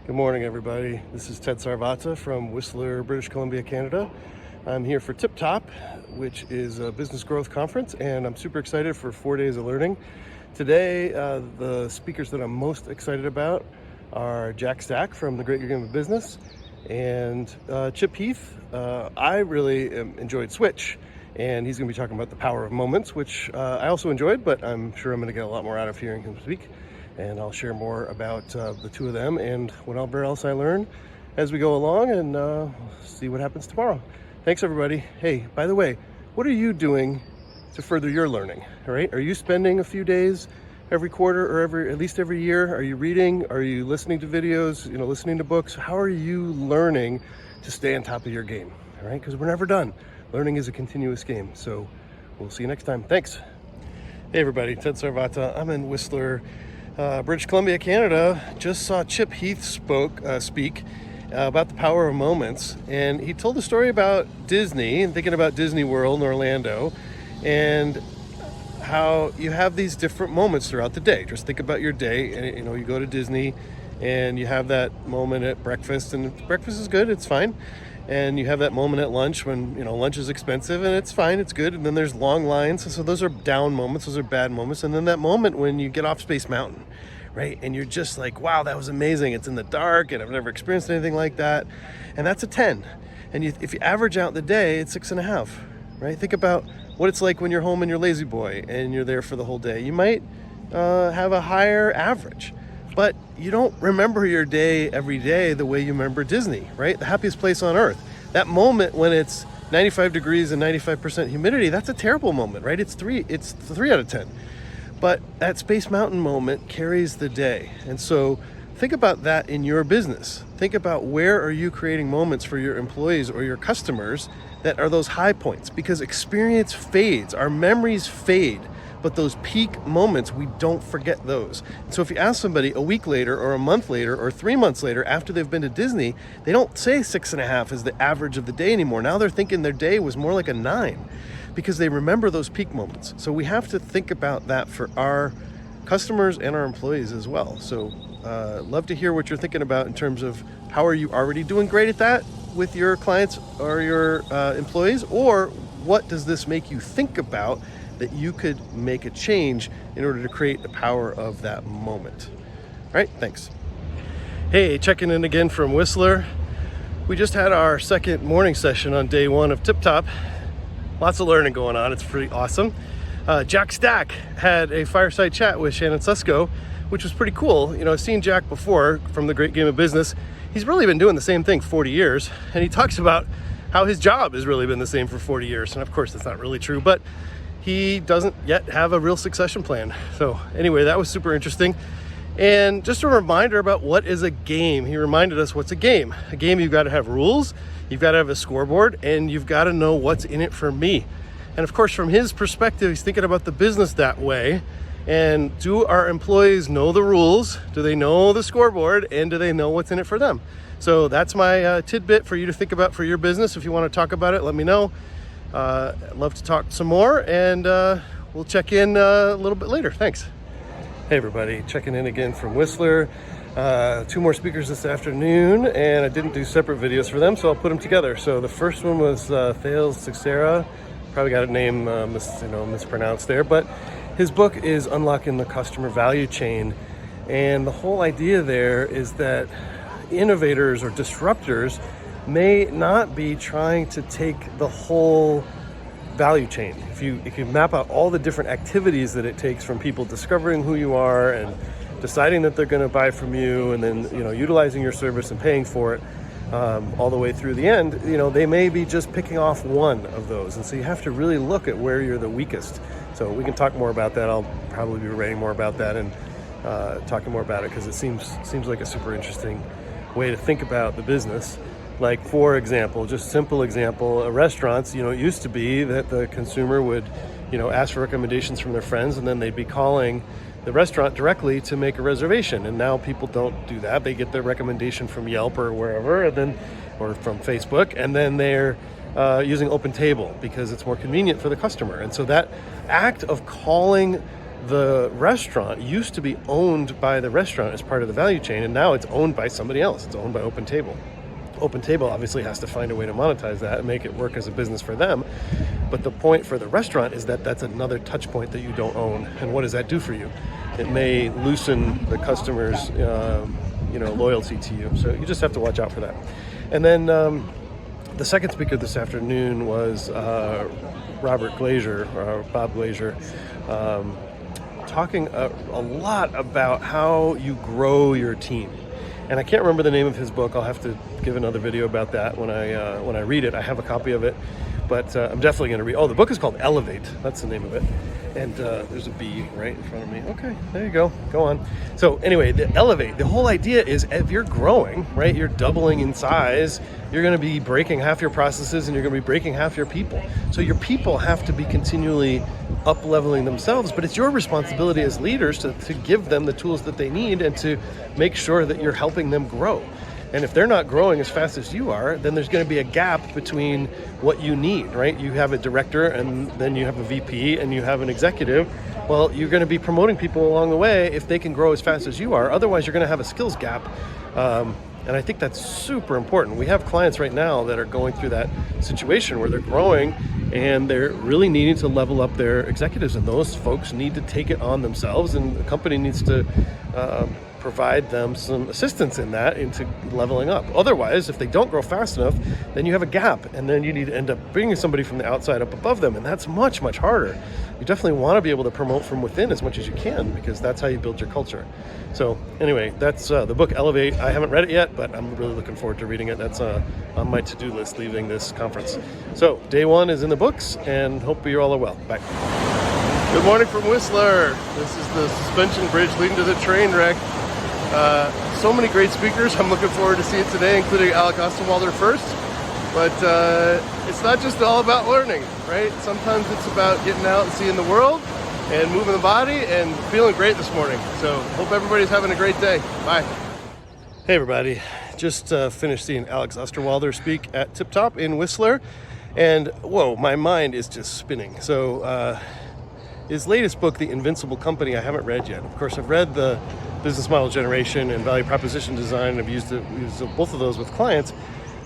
Good morning, everybody. This is Ted Sarvata from Whistler, British Columbia, Canada. I'm here for Tip Top, which is a business growth conference, and I'm super excited for 4 days of learning. Today, the speakers that I'm most excited about are Jack Stack from The Great Game of Business and Chip Heath. I really enjoyed Switch, and he's going to be talking about the power of moments, which I also enjoyed, but I'm sure I'm going to get a lot more out of hearing him speak. And I'll share more about the two of them and whatever else I learn as we go along, and see what happens tomorrow. Thanks, everybody. Hey, by the way, what are you doing to further your learning? All right? Are you spending a few days every quarter or at least every year? Are you reading? Are you listening to videos? Listening to books? How are you learning to stay on top of your game? All right? Because we're never done. Learning is a continuous game. So we'll see you next time. Thanks. Hey, everybody. Ted Sarvata. I'm in Whistler, British Columbia, Canada. Just saw Chip Heath speak about the power of moments, and he told a story about Disney and thinking about Disney World in Orlando and how you have these different moments throughout the day. Just think about your day, and you go to Disney and you have that moment at breakfast, and breakfast is good, it's fine. And you have that moment at lunch when, lunch is expensive and it's fine, it's good. And then there's long lines. So those are down moments, those are bad moments. And then that moment when you get off Space Mountain, right? And you're just like, wow, that was amazing. It's in the dark and I've never experienced anything like that. And that's a 10. And if you average out the day, it's 6.5, right? Think about what it's like when you're home and you're lazy boy and you're there for the whole day. You might have a higher average. But you don't remember your day every day the way you remember Disney, right? The happiest place on earth. That moment when it's 95 degrees and 95% humidity, that's a terrible moment, right? It's 3 out of 10. But that Space Mountain moment carries the day. And so think about that in your business. Think about where are you creating moments for your employees or your customers that are those high points, because experience fades, our memories fade. But those peak moments, we don't forget those. So if you ask somebody a week later or a month later or 3 months later after they've been to Disney, they don't say 6.5 is the average of the day anymore. Now they're thinking their day was more like a 9 because they remember those peak moments. So we have to think about that for our customers and our employees as well. So love to hear what you're thinking about in terms of how are you already doing great at that with your clients or your employees, or what does this make you think about that you could make a change in order to create the power of that moment. All right, thanks. Hey, checking in again from Whistler. We just had our second morning session on day 1 of Tip Top. Lots of learning going on, it's pretty awesome. Jack Stack had a fireside chat with Shannon Susko, which was pretty cool. I've seen Jack before from The Great Game of Business. He's really been doing the same thing 40 years, and he talks about how his job has really been the same for 40 years. And of course, that's not really true, but he doesn't yet have a real succession plan. So anyway, that was super interesting. And just a reminder about what is a game. He reminded us what's a game. A game, you've got to have rules, you've got to have a scoreboard, and you've got to know what's in it for me. And of course, from his perspective, he's thinking about the business that way. And do our employees know the rules? Do they know the scoreboard? And do they know what's in it for them? So that's my tidbit for you to think about for your business. If you want to talk about it, let me know. I'd love to talk some more, and we'll check in a little bit later. Thanks. Hey, everybody. Checking in again from Whistler. 2 more speakers this afternoon, and I didn't do separate videos for them, so I'll put them together. So the first one was Thales Teixeira. Probably got a name mispronounced there, but his book is Unlocking the Customer Value Chain. And the whole idea there is that innovators or disruptors may not be trying to take the whole value chain. If you map out all the different activities that it takes from people discovering who you are and deciding that they're going to buy from you, and then utilizing your service and paying for it, all the way through the end, they may be just picking off one of those. And so you have to really look at where you're the weakest. So we can talk more about that. I'll probably be writing more about that and talking more about it, because it seems like a super interesting way to think about the business. Like, for example, just simple example, restaurants, it used to be that the consumer would, ask for recommendations from their friends, and then they'd be calling the restaurant directly to make a reservation. And now people don't do that. They get their recommendation from Yelp or wherever, or from Facebook, and then they're using Open Table because it's more convenient for the customer. And so that act of calling the restaurant used to be owned by the restaurant as part of the value chain, and now it's owned by somebody else. It's owned by OpenTable. OpenTable obviously has to find a way to monetize that and make it work as a business for them. But the point for the restaurant is that that's another touch point that you don't own. And what does that do for you? It may loosen the customer's loyalty to you. So you just have to watch out for that. And then the second speaker this afternoon was Bob Glazer, talking a lot about how you grow your team. And I can't remember the name of his book. I'll have to give another video about that when I read it. I have a copy of it, but I'm definitely going to read. Oh, the book is called Elevate. That's the name of it. And there's a B right in front of me. Okay, there you go. Go on. So anyway, the Elevate, the whole idea is if you're growing, right, you're doubling in size, you're going to be breaking half your processes and you're going to be breaking half your people. So your people have to be continually up-leveling themselves, but it's your responsibility as leaders to give them the tools that they need and to make sure that you're helping them grow. And if they're not growing as fast as you are, then there's going to be a gap between what you need, right? You have a director and then you have a VP and you have an executive. Well, you're going to be promoting people along the way if they can grow as fast as you are. Otherwise, you're going to have a skills gap. And I think that's super important. We have clients right now that are going through that situation where they're growing and they're really needing to level up their executives. And those folks need to take it on themselves, and the company needs to provide them some assistance in that, into leveling up. Otherwise, if they don't grow fast enough, then you have a gap, and then you need to end up bringing somebody from the outside up above them, and that's much, much harder. You definitely want to be able to promote from within as much as you can, because that's how you build your culture. So anyway, that's the book Elevate. I haven't read it yet, but I'm really looking forward to reading it. That's on my to-do list leaving this conference. So day one is in the books, and hope you all are well. Bye. Good morning from Whistler. This is the suspension bridge leading to the train wreck. So many great speakers. I'm looking forward to see it today, including Alec Osterwalder first. But it's not just all about learning, right? Sometimes it's about getting out and seeing the world and moving the body and feeling great this morning. So hope everybody's having a great day. Bye. Hey everybody, just finished seeing Alex Osterwalder speak at Tip Top in Whistler, and whoa, my mind is just spinning. So his latest book, The Invincible Company, I haven't read yet. Of course, I've read the Business Model Generation and Value Proposition Design. I've used both of those with clients,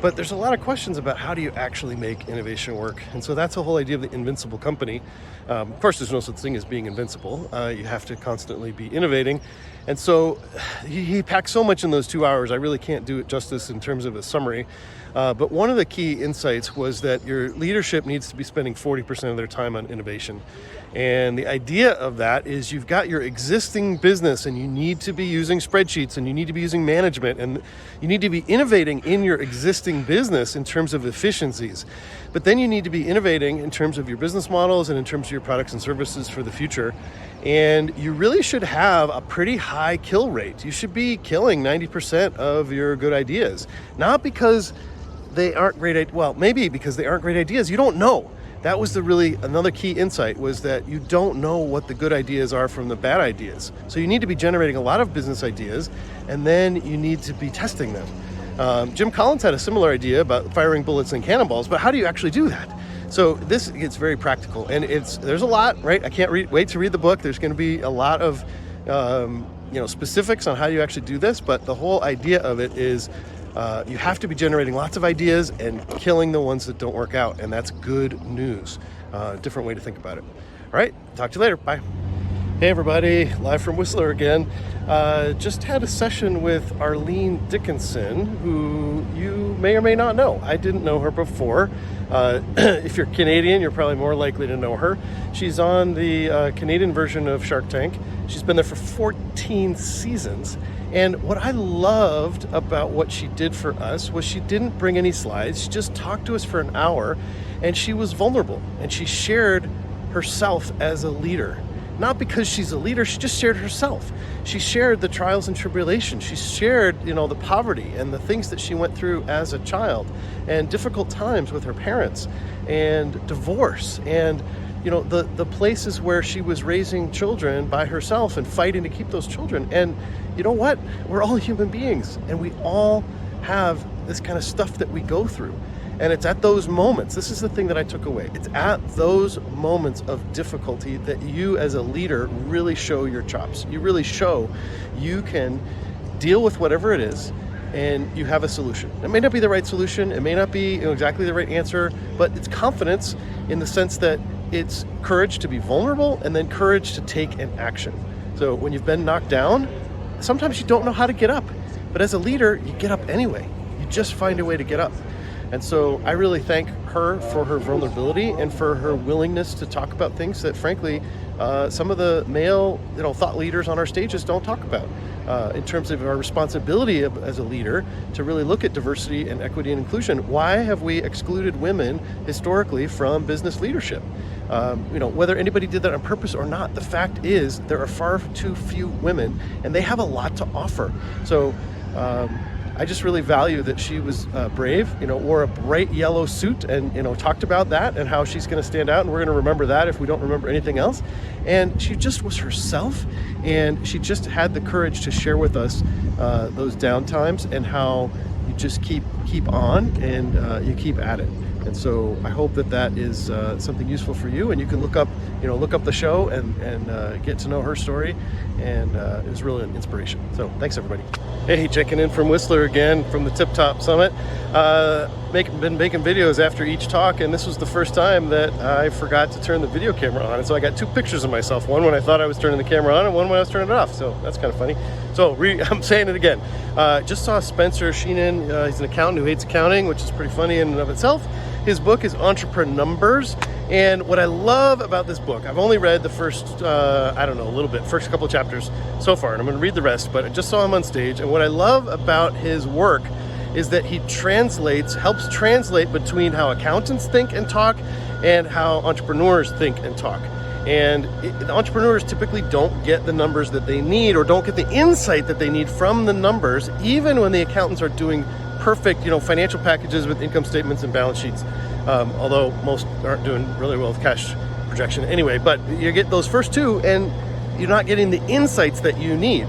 but there's a lot of questions about how do you actually make innovation work. And so that's the whole idea of the invincible company. Of course, there's no such thing as being invincible. You have to constantly be innovating. And so he packed so much in those 2 hours, I really can't do it justice in terms of a summary. But one of the key insights was that your leadership needs to be spending 40% of their time on innovation. And the idea of that is you've got your existing business and you need to be using spreadsheets and you need to be using management and you need to be innovating in your existing business in terms of efficiencies. But then you need to be innovating in terms of your business models and in terms of your products and services for the future. And you really should have a pretty high kill rate. You should be killing 90% of your good ideas. Not because they aren't great, well, maybe because they aren't great ideas. You don't know. That was another key insight, was that you don't know what the good ideas are from the bad ideas. So you need to be generating a lot of business ideas, and then you need to be testing them. Jim Collins had a similar idea about firing bullets and cannonballs, but how do you actually do that? So this gets very practical, and there's a lot, right? I can't wait to read the book. There's going to be a lot of specifics on how you actually do this, but the whole idea of it is you have to be generating lots of ideas and killing the ones that don't work out, and that's good news. Different way to think about it. All right, talk to you later. Bye. Hey everybody, live from Whistler again. Just had a session with Arlene Dickinson, who you may or may not know. I didn't know her before. If you're Canadian, you're probably more likely to know her. She's on the Canadian version of Shark Tank. She's been there for 14 seasons. And what I loved about what she did for us was she didn't bring any slides. She just talked to us for an hour, and she was vulnerable. And she shared herself as a leader. Not because she's a leader, she just shared herself. She shared the trials and tribulations. She shared, the poverty and the things that she went through as a child, and difficult times with her parents, and divorce, and the places where she was raising children by herself and fighting to keep those children. And you know what? We're all human beings, and we all have this kind of stuff that we go through. And it's at those moments, this is the thing that I took away, it's at those moments of difficulty that you as a leader really show your chops. You really show you can deal with whatever it is, and you have a solution. It may not be the right solution, it may not be exactly the right answer, but it's confidence in the sense that it's courage to be vulnerable and then courage to take an action. So when you've been knocked down, sometimes you don't know how to get up, but as a leader, you get up anyway. You just find a way to get up. And so I really thank her for her vulnerability and for her willingness to talk about things that, frankly, some of the male, thought leaders on our stages don't talk about. In terms of our responsibility as a leader to really look at diversity and equity and inclusion. Why have we excluded women historically from business leadership? Whether anybody did that on purpose or not, the fact is there are far too few women, and they have a lot to offer. So I just really value that she was brave, wore a bright yellow suit and, talked about that and how she's going to stand out. And we're going to remember that if we don't remember anything else. And she just was herself, and she just had the courage to share with us those down times and how you just keep on and you keep at it. And so I hope that is something useful for you, and you can look up the show and get to know her story. And it was really an inspiration. So thanks, everybody. Hey, checking in from Whistler again from the Tip Top Summit. Been making videos after each talk, and this was the first time that I forgot to turn the video camera on. And so I got two pictures of myself, one when I thought I was turning the camera on and one when I was turning it off. So that's kind of funny. So I'm saying it again. Just saw Spencer Sheenan. He's an accountant who hates accounting, which is pretty funny in and of itself. His book is Entreprenumbers. And what I love about this book, I've only read the first, first couple of chapters so far, and I'm going to read the rest, but I just saw him on stage. And what I love about his work is that he helps translate between how accountants think and talk and how entrepreneurs think and talk. And the entrepreneurs typically don't get the numbers that they need, or don't get the insight that they need from the numbers, even when the accountants are doing perfect, financial packages with income statements and balance sheets. Although most aren't doing really well with cash projection anyway, but you get those first two and you're not getting the insights that you need.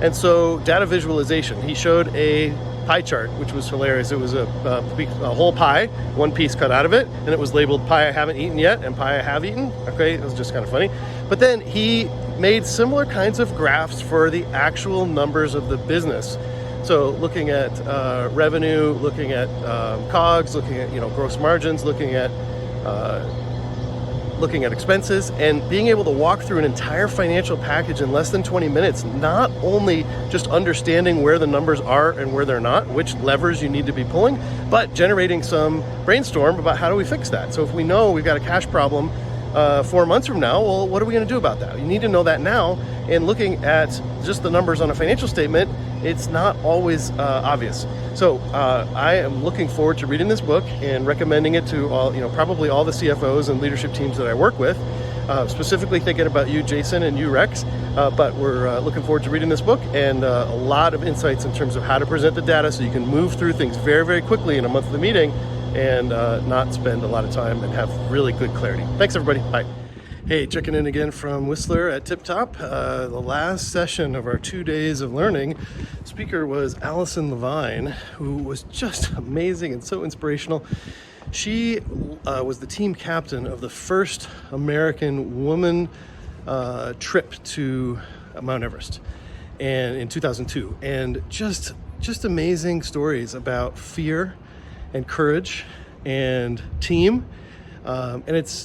And so data visualization, he showed a pie chart, which was hilarious. It was a whole pie, one piece cut out of it, and it was labeled pie I haven't eaten yet and pie I have eaten. Okay, it was just kind of funny. But then he made similar kinds of graphs for the actual numbers of the business. So looking at revenue, looking at COGS, looking at gross margins, looking at expenses, and being able to walk through an entire financial package in less than 20 minutes, not only just understanding where the numbers are and where they're not, which levers you need to be pulling, but generating some brainstorm about how do we fix that. So if we know we've got a cash problem 4 months from now, well, what are we going to do about that? You need to know that now. And looking at just the numbers on a financial statement, it's not always obvious. So I am looking forward to reading this book and recommending it to all, probably all the CFOs and leadership teams that I work with. Specifically thinking about you, Jason, and you, Rex. But we're looking forward to reading this book, and a lot of insights in terms of how to present the data so you can move through things very, very quickly in a monthly meeting and not spend a lot of time and have really good clarity. Thanks, everybody. Bye. Hey, checking in again from Whistler at Tip Top. The last session of our 2 days of learning, speaker was Allison Levine, who was just amazing and so inspirational. She was the team captain of the first American woman trip to Mount Everest, and in 2002, and just amazing stories about fear and courage and team. And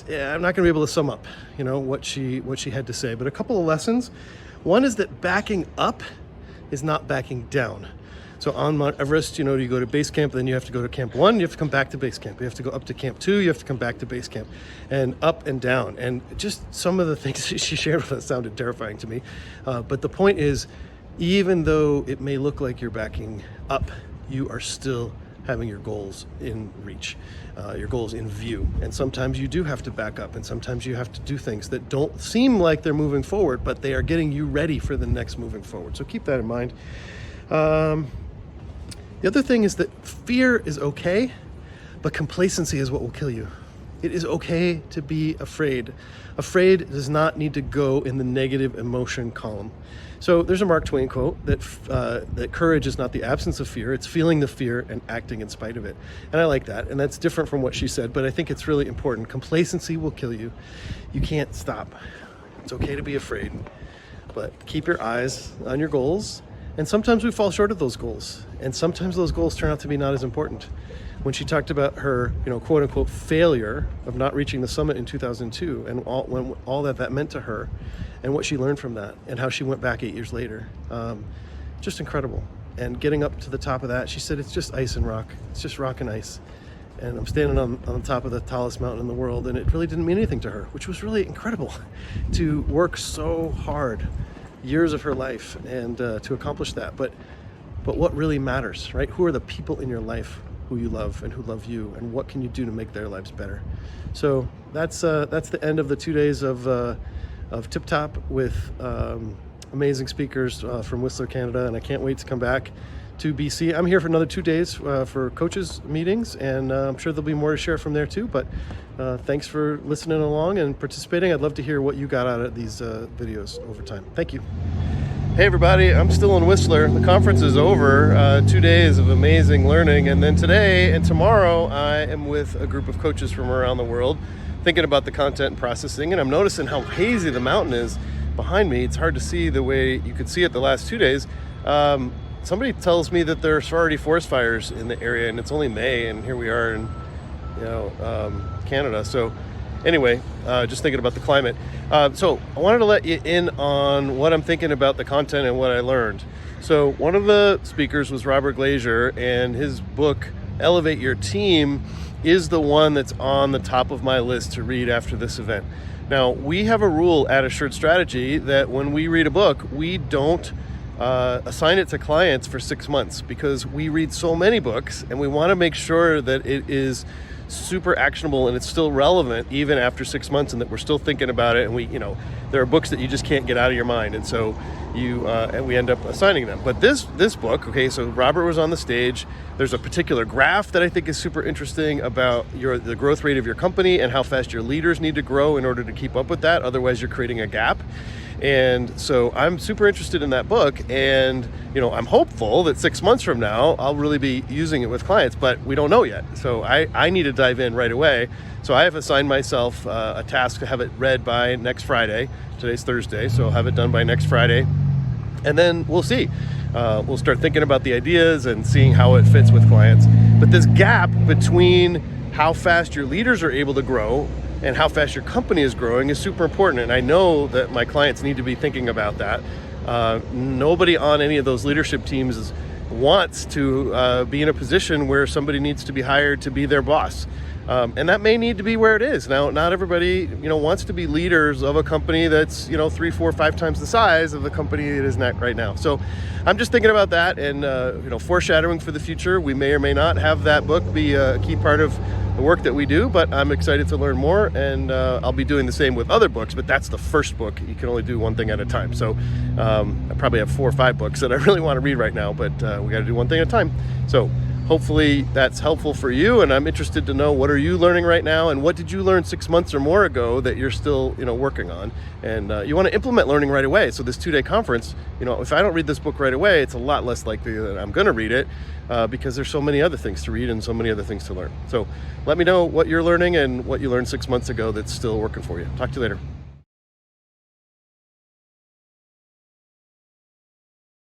I'm not going to be able to sum up, what she had to say, but a couple of lessons. One is that backing up is not backing down. So on Mount Everest, you go to base camp, then you have to go to camp 1, you have to come back to base camp. You have to go up to camp 2, you have to come back to base camp, and up and down. And just some of the things she shared with us sounded terrifying to me. But the point is, even though it may look like you're backing up, you are still having your goals in reach, your goals in view. And sometimes you do have to back up, and sometimes you have to do things that don't seem like they're moving forward, but they are getting you ready for the next moving forward. So keep that in mind. The other thing is that fear is okay, but complacency is what will kill you. It is okay to be afraid. Afraid does not need to go in the negative emotion column. So there's a Mark Twain quote that courage is not the absence of fear, it's feeling the fear and acting in spite of it. And I like that, and that's different from what she said, but I think it's really important. Complacency will kill you. You can't stop. It's okay to be afraid, but keep your eyes on your goals. And sometimes we fall short of those goals, and sometimes those goals turn out to be not as important. When she talked about her, quote unquote, failure of not reaching the summit in 2002 and all that meant to her and what she learned from that and how she went back 8 years later, just incredible. And getting up to the top of that, she said, it's just ice and rock. It's just rock and ice. And I'm standing on top of the tallest mountain in the world, and it really didn't mean anything to her, which was really incredible to work so hard, years of her life, and to accomplish that. But what really matters, right? Who are the people in your life who you love and who love you, and what can you do to make their lives better? So that's the end of the 2 days of Tip Top with amazing speakers from Whistler, Canada, and I can't wait to come back to BC. I'm here for another 2 days for coaches meetings, and I'm sure there'll be more to share from there too, but thanks for listening along and participating. I'd love to hear what you got out of these videos over time. Thank you. Hey everybody, I'm still in Whistler. The conference is over, 2 days of amazing learning, and then today and tomorrow I am with a group of coaches from around the world thinking about the content and processing, and I'm noticing how hazy the mountain is behind me. It's hard to see the way you could see it the last 2 days. Somebody tells me that there's already forest fires in the area, and it's only May, and here we are in Canada. So anyway, just thinking about the climate. So I wanted to let you in on what I'm thinking about the content and what I learned. So one of the speakers was Robert Glazier, and his book, Elevate Your Team, is the one that's on the top of my list to read after this event. Now, we have a rule at Assured Strategy that when we read a book, we don't assign it to clients for 6 months, because we read so many books and we want to make sure that it is super actionable and it's still relevant even after 6 months, and that we're still thinking about it. And there are books that you just can't get out of your mind, and so and we end up assigning them. But this book, okay, so Robert was on the stage. There's a particular graph that I think is super interesting about the growth rate of your company and how fast your leaders need to grow in order to keep up with that. Otherwise, you're creating a gap. And so I'm super interested in that book, and I'm hopeful that 6 months from now I'll really be using it with clients, but we don't know yet. So I need to dive in right away. So I have assigned myself a task to have it read by next Friday. Today's Thursday, so I'll have it done by next Friday, and then we'll see. We'll start thinking about the ideas and seeing how it fits with clients. But this gap between how fast your leaders are able to grow and how fast your company is growing is super important. And I know that my clients need to be thinking about that. Nobody on any of those leadership teams wants to be in a position where somebody needs to be hired to be their boss. And that may need to be where it is. Now, not everybody, wants to be leaders of a company that's, 3, 4, 5 times the size of the company it is right now. So I'm just thinking about that and, foreshadowing for the future. We may or may not have that book be a key part of the work that we do, but I'm excited to learn more, and I'll be doing the same with other books, but that's the first book. You can only do one thing at a time. So I probably have 4 or 5 books that I really want to read right now, but we got to do one thing at a time. So hopefully that's helpful for you, and I'm interested to know, what are you learning right now, and what did you learn 6 months or more ago that you're still working on, and you want to implement learning right away. So this 2-day conference, if I don't read this book right away, it's a lot less likely that I'm going to read it, because there's so many other things to read and so many other things to learn. So let me know what you're learning and what you learned 6 months ago that's still working for you. Talk to you later.